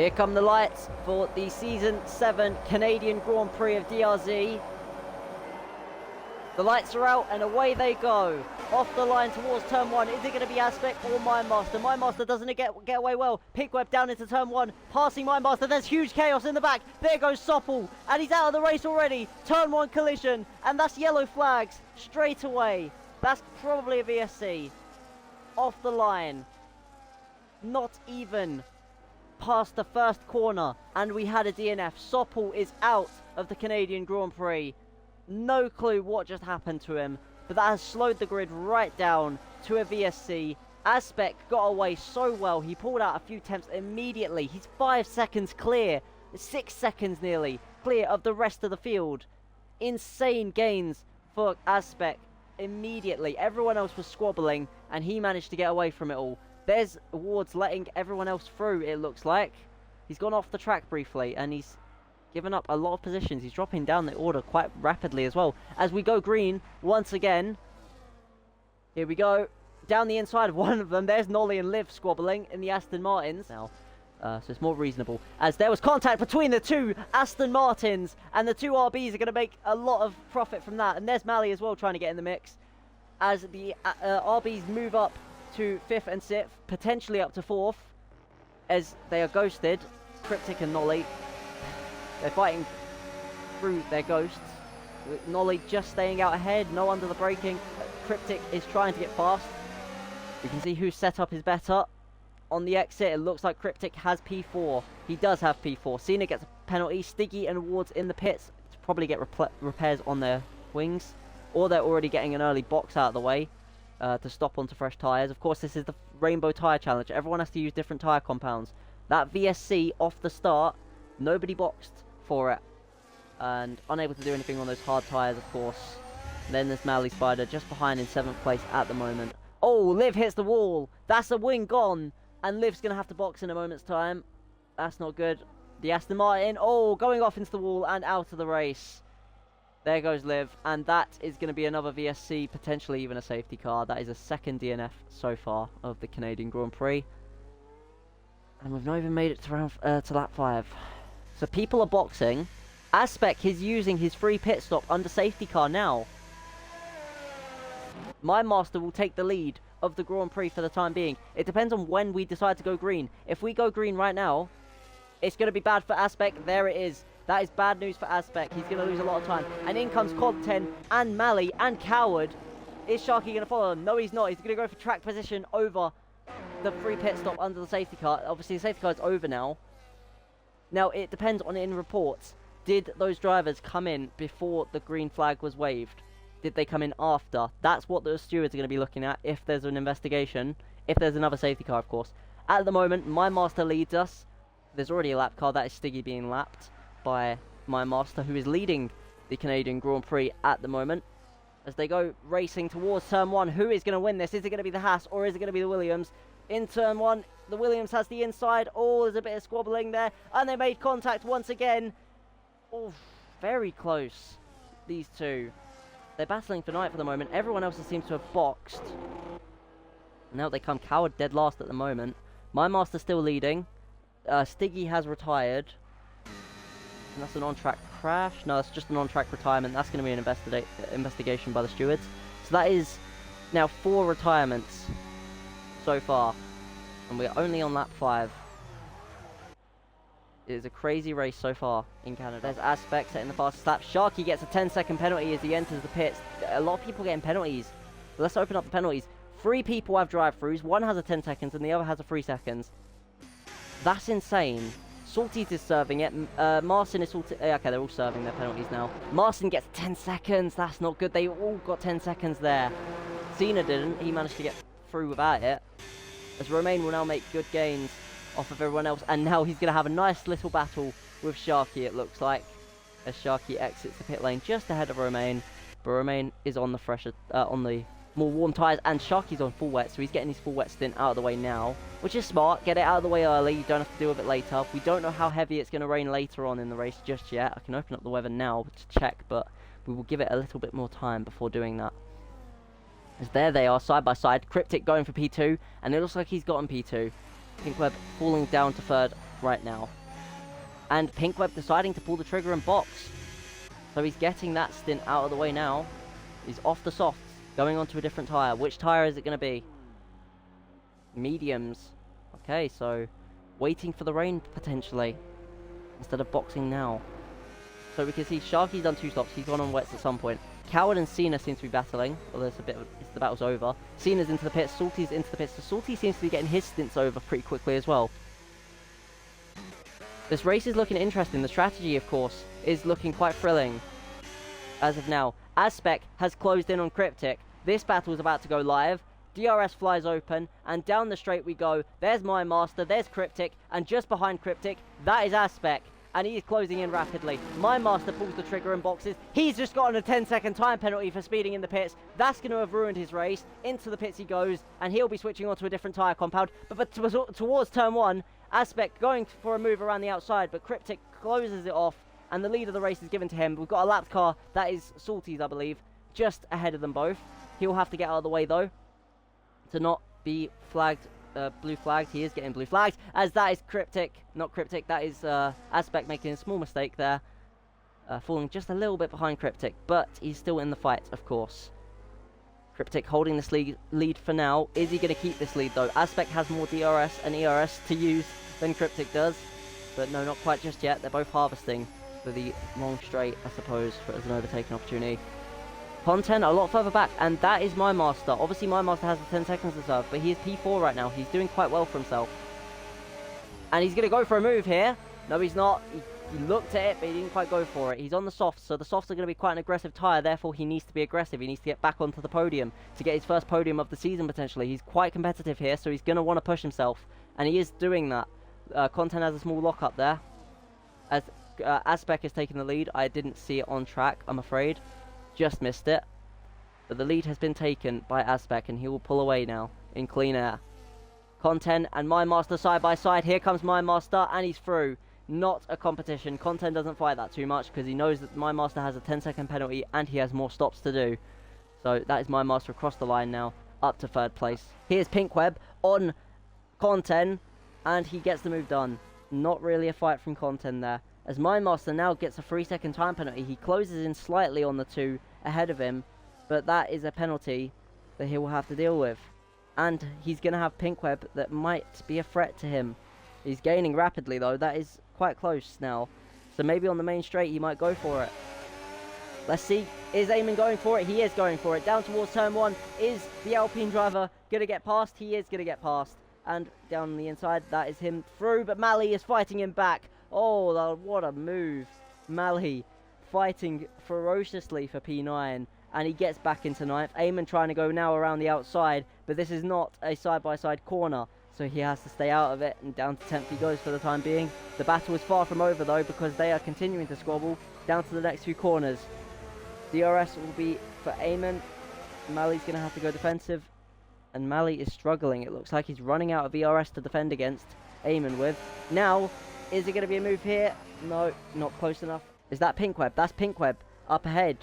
Here come the lights for the Season 7 Canadian Grand Prix of DRZ. The lights are out and away they go. Off the line towards turn 1. Is it going to be Aspec or MindMaster? MindMaster doesn't get away well. Pickweb down into turn 1. Passing MindMaster. There's huge chaos in the back. There goes Soppel. And he's out of the race already. Turn 1 collision. And that's yellow flags straight away. That's probably a VSC. Off the line. Not even past the first corner, and we had a DNF. Soppel is out of the Canadian Grand Prix. No clue what just happened to him, but that has slowed the grid right down to a VSC. Aspec got away so well. He pulled out a few temps immediately. He's 5 seconds clear, 6 seconds nearly clear of the rest of the field. Insane gains for Aspec immediately. Everyone else was squabbling, and he managed to get away from it all. There's Ward's letting everyone else through, it looks like. He's gone off the track briefly, and he's given up a lot of positions. He's dropping down the order quite rapidly as well. As we go green, once again. Here we go. Down the inside of one of them, there's Nolly and Liv squabbling in the Aston Martins. Now, so it's more reasonable. As there was contact between the two Aston Martins, and the two RBs are going to make a lot of profit from that. And there's Mally as well trying to get in the mix. As the RBs move up to 5th and 6th, potentially up to 4th, as they are ghosted. Kryptic and Nolly, they're fighting through their ghosts. Nolly just staying out ahead, no under the braking. Kryptic is trying to get fast. We can see whose setup is better. On the exit, it looks like Kryptic has P4. He does have P4. Cena gets a penalty. Stiggy and Ward's in the pits to probably get repairs on their wings, or they're already getting an early box out of the way. To stop onto fresh tyres. Of course, this is the Rainbow Tyre Challenge. Everyone has to use different tyre compounds. That VSC off the start, nobody boxed for it. And unable to do anything on those hard tyres, of course. And then there's Mally Spider just behind in 7th place at the moment. Oh, Liv hits the wall. That's a wing gone. And Liv's going to have to box in a moment's time. That's not good. The Aston Martin, oh, going off into the wall and out of the race. There goes Liv, and that is going to be another VSC, potentially even a safety car. That is a second DNF so far of the Canadian Grand Prix. And we've not even made it to lap 5. So people are boxing. Aspec is using his free pit stop under safety car now. MindMaster will take the lead of the Grand Prix for the time being. It depends on when we decide to go green. If we go green right now, it's going to be bad for Aspec. There it is. That is bad news for Aspec. He's going to lose a lot of time. And in comes Konten and Mally and Coward. Is Sharky going to follow him? No, he's not. He's going to go for track position over the free pit stop under the safety car. Obviously, the safety car is over now. Now, it depends on in reports. Did those drivers come in before the green flag was waved? Did they come in after? That's what the stewards are going to be looking at if there's an investigation. If there's another safety car, of course. At the moment, MindMaster leads us. There's already a lap car. That is Stiggy being lapped by MindMaster, who is leading the Canadian Grand Prix at the moment. As they go racing towards turn 1, who is going to win this? Is it going to be the Haas or is it going to be the Williams? In turn 1, the Williams has the inside. Oh, there's a bit of squabbling there. And they made contact once again. Oh, very close, these two. They're battling for night for the moment. Everyone else seems to have boxed. Now they come. Coward dead last at the moment. MindMaster still leading. Stiggy has retired. And that's an on-track crash. No, that's just an on-track retirement. That's going to be an investigation by the stewards. So that is now 4 retirements so far. And we're only on lap 5. It is a crazy race so far in Canada. There's Aspec setting the fastest lap. Sharky gets a 10-second penalty as he enters the pits. A lot of people getting penalties. So let's open up the penalties. 3 people have drive-throughs. 1 has a 10 seconds and the other has a 3 seconds. That's insane. Salties is serving it. Marcin is salty. Okay, they're all serving their penalties now. Marcin gets 10 seconds. That's not good. They all got 10 seconds there. Cena didn't. He managed to get through without it. As Romain will now make good gains off of everyone else. And now he's going to have a nice little battle with Sharky, it looks like. As Sharky exits the pit lane just ahead of Romain. But Romain is on the fresher, on the more warm tyres, and Sharky's on full wet, so he's getting his full wet stint out of the way now, which is smart. Get it out of the way early, you don't have to deal with it later. We don't know how heavy it's going to rain later on in the race just yet. I can open up the weather now to check, but we will give it a little bit more time before doing that. As there they are, side by side. Kryptic going for P2, and it looks like he's gotten P2. Pinkweb falling down to 3rd. right now. And Pinkweb deciding to pull the trigger and box. So he's getting that stint out of the way now. He's off the softs, going on to a different tyre. Which tyre is it going to be? Mediums. Okay, so waiting for the rain potentially, instead of boxing now. So we can see Sharky's done 2 stops. He's gone on wets at some point. Coward and Cena seem to be battling, although the battle's over. Cena's into the pits, Salty's into the pits. So Salty seems to be getting his stints over pretty quickly as well. This race is looking interesting. The strategy, of course, is looking quite thrilling as of now. Aspec has closed in on Kryptic. This battle is about to go live. DRS flies open, and down the straight we go. There's My Master, there's Kryptic, and just behind Kryptic, that is Aspec. And he is closing in rapidly. My Master pulls the trigger and boxes. He's just gotten a 10-second time penalty for speeding in the pits. That's going to have ruined his race. Into the pits he goes, and he'll be switching on to a different tyre compound. But towards turn 1, Aspec going for a move around the outside, but Kryptic closes it off, and the lead of the race is given to him. We've got a lapped car, that is Salty's, I believe, just ahead of them both. He'll have to get out of the way, though, to not be flagged. Blue flagged. He is getting blue flagged, as that is Kryptic, not Kryptic, that is Aspec making a small mistake there, falling just a little bit behind Kryptic, but he's still in the fight, of course. Kryptic holding this lead for now. Is he going to keep this lead though? Aspec has more DRS and ERS to use than Kryptic does, but no, not quite just yet. They're both harvesting for the long straight, I suppose, as an overtaking opportunity. Konten a lot further back, and that is My Master. Obviously, My Master has the 10 seconds to serve, but he is P4 right now. He's doing quite well for himself. And he's going to go for a move here. No, he's not. He looked at it, but he didn't quite go for it. He's on the softs, so the softs are going to be quite an aggressive tyre. Therefore, he needs to be aggressive. He needs to get back onto the podium to get his first podium of the season, potentially. He's quite competitive here, so he's going to want to push himself. And he is doing that. Konten has a small lock-up there, as Aspec is taking the lead. I didn't see it on track, I'm afraid. Just missed it. But the lead has been taken by Aspec, and he will pull away now in clean air. Konten and My Master side by side. Here comes My Master, and he's through. Not a competition. Konten doesn't fight that too much because he knows that My Master has a 10-second penalty and he has more stops to do. So that is My Master across the line now, up to 3rd place. Here's Pinkweb on Konten, and he gets the move done. Not really a fight from Konten there. As My Master now gets a 3-second time penalty, he closes in slightly on the 2 ahead of him, but that is a penalty that he will have to deal with. And he's going to have Pinkweb that might be a threat to him. He's gaining rapidly though, that is quite close now. So maybe on the main straight he might go for it. Let's see, is Eamon going for it? He is going for it. Down towards turn 1, is the Alpine driver going to get past? He is going to get past. And down on the inside, that is him through, but Mally is fighting him back. Oh, what a move. Mally fighting ferociously for P9, and he gets back into 9th. Eamon trying to go now around the outside, but this is not a side-by-side corner, so he has to stay out of it, and down to 10th he goes for the time being. The battle is far from over though, because they are continuing to squabble down to the next few corners. DRS will be for Eamon. Mally's going to have to go defensive, and Mally is struggling. It looks like he's running out of ERS to defend against Eamon with. Now, is it going to be a move here? No, not close enough. Is that Pinkweb? That's Pinkweb up ahead.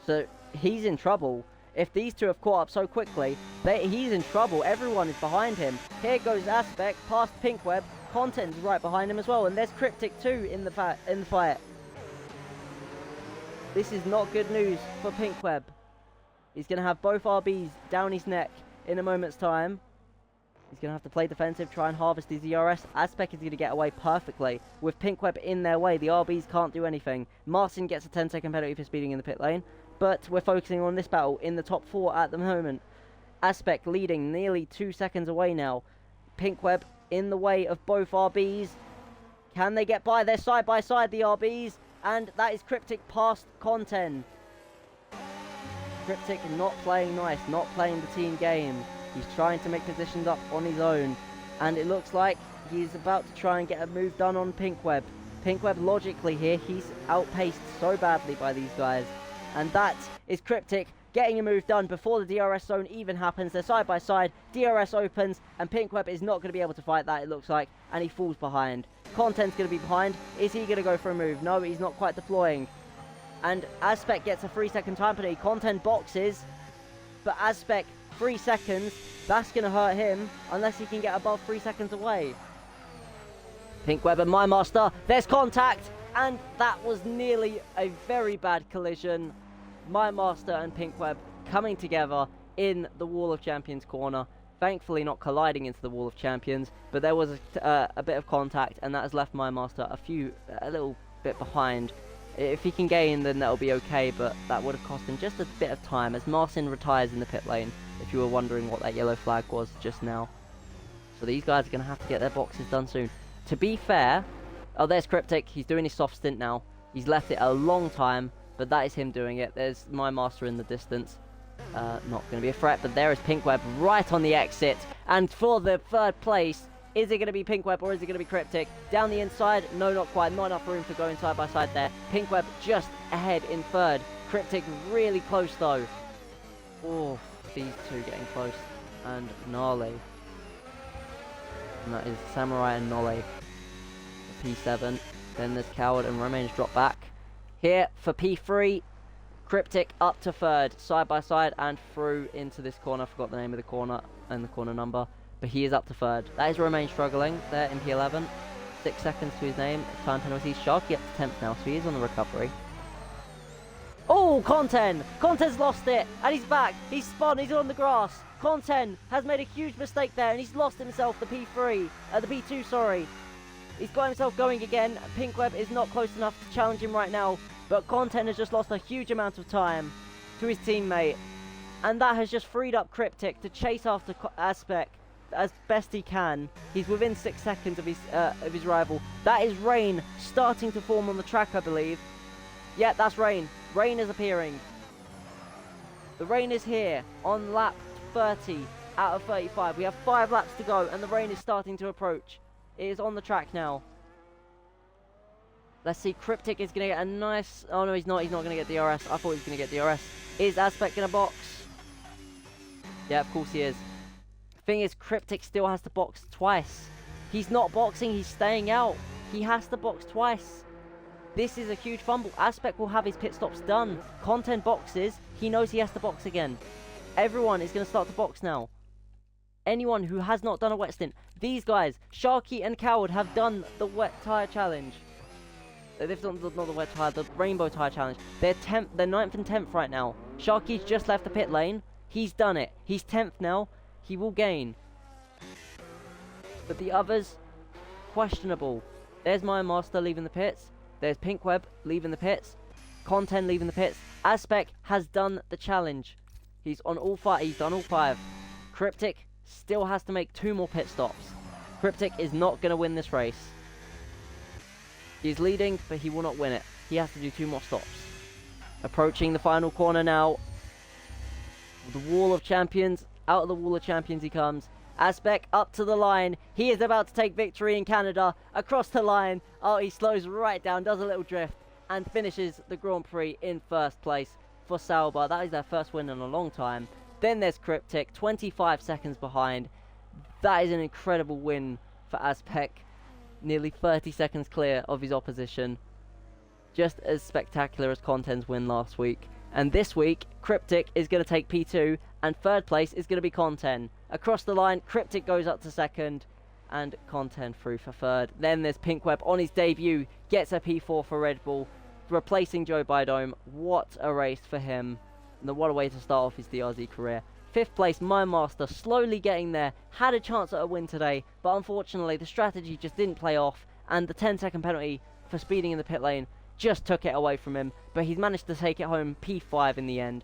So he's in trouble. If these two have caught up so quickly, he's in trouble. Everyone is behind him. Here goes Aspec past Pinkweb. Konten's right behind him as well, and there's Kryptic too in the fight. This is not good news for Pinkweb. He's going to have both RBs down his neck in a moment's time. He's going to have to play defensive, try and harvest his ERS. Aspec is going to get away perfectly. With Pinkweb in their way, the RBs can't do anything. Martin gets a 10-second penalty for speeding in the pit lane. But we're focusing on this battle in the top 4 at the moment. Aspec leading nearly 2 seconds away now. Pinkweb in the way of both RBs. Can they get by? They're side by side, the RBs. And that is Kryptic past Konten. Kryptic not playing nice, not playing the team game. He's trying to make positions up on his own. And it looks like he's about to try and get a move done on Pinkweb. Pinkweb logically here, he's outpaced so badly by these guys. And that is Kryptic getting a move done before the DRS zone even happens. They're side by side, DRS opens, and Pinkweb is not going to be able to fight that, it looks like, and he falls behind. Konten's going to be behind. Is he going to go for a move? No, he's not quite deploying. And Aspec gets a 3-second time penalty. Konten boxes, but Aspec 3 seconds, that's going to hurt him unless he can get above 3 seconds away. Pinkweb and My Master, there's contact, and that was nearly a very bad collision. My Master and Pinkweb coming together in the Wall of Champions corner. Thankfully not colliding into the Wall of Champions, but there was a bit of contact, and that has left My Master a little bit behind. If he can gain, then that'll be okay, but that would have cost him just a bit of time as Marcin retires in the pit lane, if you were wondering what that yellow flag was just now. So these guys are going to have to get their boxes done soon. To be fair, oh, there's Kryptic. He's doing his soft stint now. He's left it a long time, but that is him doing it. There's My Master in the distance. Not going to be a threat, but there is Pinkweb right on the exit. And for the third place, is it going to be Pinkweb or is it going to be Kryptic? Down the inside, no, not quite. Not enough room for going side by side there. Pinkweb just ahead in third. Kryptic really close though. Oh, these two getting close. And Gnarly. And that is Samurai and Nole. P7. Then there's Coward and Romain's drop back. Here for P3. Kryptic up to third, side by side and through into this corner. I forgot the name of the corner and the corner number, but he is up to third. That is Romain struggling there in P11. 6 seconds to his name. Time penalties. Sharky up to 10th now, so he is on the recovery. Oh, Konten! Konten's lost it, and he's back. He's spun, he's on the grass. Konten has made a huge mistake there, and he's lost himself the P3, the P2, sorry. He's got himself going again. Pinkweb is not close enough to challenge him right now, but Konten has just lost a huge amount of time to his teammate, and that has just freed up Kryptic to chase after Aspec as best he can. He's within 6 seconds of his rival. That is Rain starting to form on the track, I believe. Yeah, that's Rain. Rain is appearing. The Rain is here on lap 30 out of 35. We have 5 laps to go, and the Rain is starting to approach. It is on the track now. Let's see, Kryptic is going to get a nice... Oh, no, he's not. He's not going to get DRS. I thought he was going to get DRS. Is Aspec going to box? Yeah, of course he is. Thing is, Kryptic still has to box twice. He's not boxing. He's staying out. He has to box twice. This is a huge fumble. Aspec will have his pit stops done. Konten boxes. He knows he has to box again. Everyone is going to start to box now. Anyone who has not done a wet stint. These guys, Sharky and Coward, have done the wet tyre challenge. They've done not the wet tyre, the rainbow tyre challenge. They're 9th and 10th right now. Sharky's just left the pit lane. He's done it. He's 10th now. He will gain. But the others, questionable. There's My Master leaving the pits. There's Pinkweb leaving the pits. Konten leaving the pits. Aspec has done the challenge. He's on all 5. He's done all 5. Kryptic still has to make 2 more pit stops. Kryptic is not going to win this race. He's leading, but he will not win it. He has to do 2 more stops. Approaching the final corner now. The Wall of Champions. Out of the Wall of Champions he comes. Aspec up to the line. He is about to take victory in Canada. Across the line. Oh, he slows right down, does a little drift, and finishes the Grand Prix in first place for Sauber. That is their first win in a long time. Then there's Kryptic, 25 seconds behind. That is an incredible win for Aspec. Nearly 30 seconds clear of his opposition. Just as spectacular as Konten's win last week. And this week, Kryptic is going to take P2, and third place is going to be Konten. Across the line, Kryptic goes up to second, and Konten through for third. Then there's Pinkweb on his debut, gets a P4 for Red Bull, replacing Joe Bidome. What a race for him. And what a way to start off his DRZ career. 5th place, My Master, slowly getting there. Had a chance at a win today, but unfortunately the strategy just didn't play off, and the 10-second penalty for speeding in the pit lane just took it away from him. But he's managed to take it home P5 in the end.